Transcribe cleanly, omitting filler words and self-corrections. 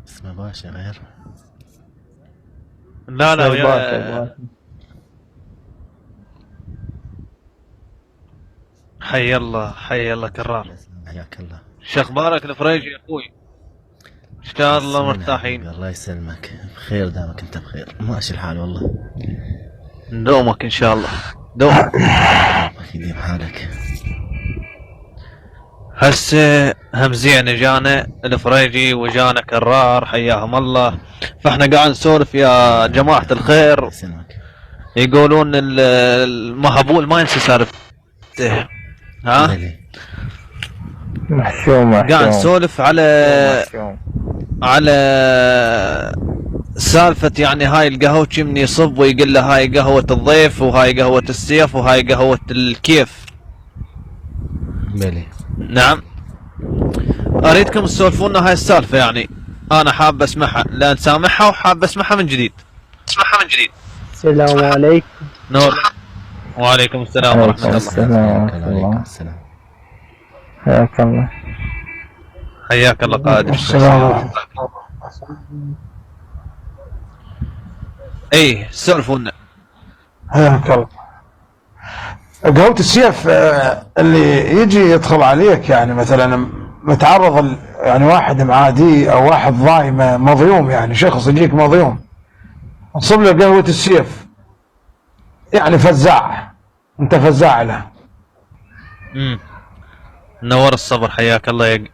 اسمه باشا غير. لا لا باشا. حي الله حي الله كرار. حياك الله. شو اخبارك الفريجي يا اخوي؟ ان شاء الله مرتاحين. الله يسلمك، بخير دامك انت بخير، ماشي الحال والله. ندومك ان شاء الله دوم. يديم حالك. هسه همزينا جانا الفريجي وجانا كرار حياهم الله. فاحنا قاعد نسولف يا جماعة الخير. يقولون المهبول ما ينسى سالفته. ها؟ محشوم قاعد نسولف على سالفة يعني هاي القهوة من يصب ويقول له هاي قهوة الضيف وهاي قهوة السيف وهاي قهوة الكيف. بلي. نعم. اريدكم تسولفون هاي السالفة، يعني انا حاب اسمعها لان سامعها وحاب اسمعها من جديد. السلام عليكم. نور. وعليكم السلام ورحمة الله. وعليكم السلام. حياك الله. حياك الله قادر. السلام. ايه سولفونا. حياك الله. قهوة السيف اللي يجي يدخل عليك يعني مثلا متعرض يعني واحد معادي او واحد ضايم مظلوم، يعني شخص يجيك مظلوم تصب له قهوة السيف، يعني فزاع، انت فزاع له. نور الصبر حياك الله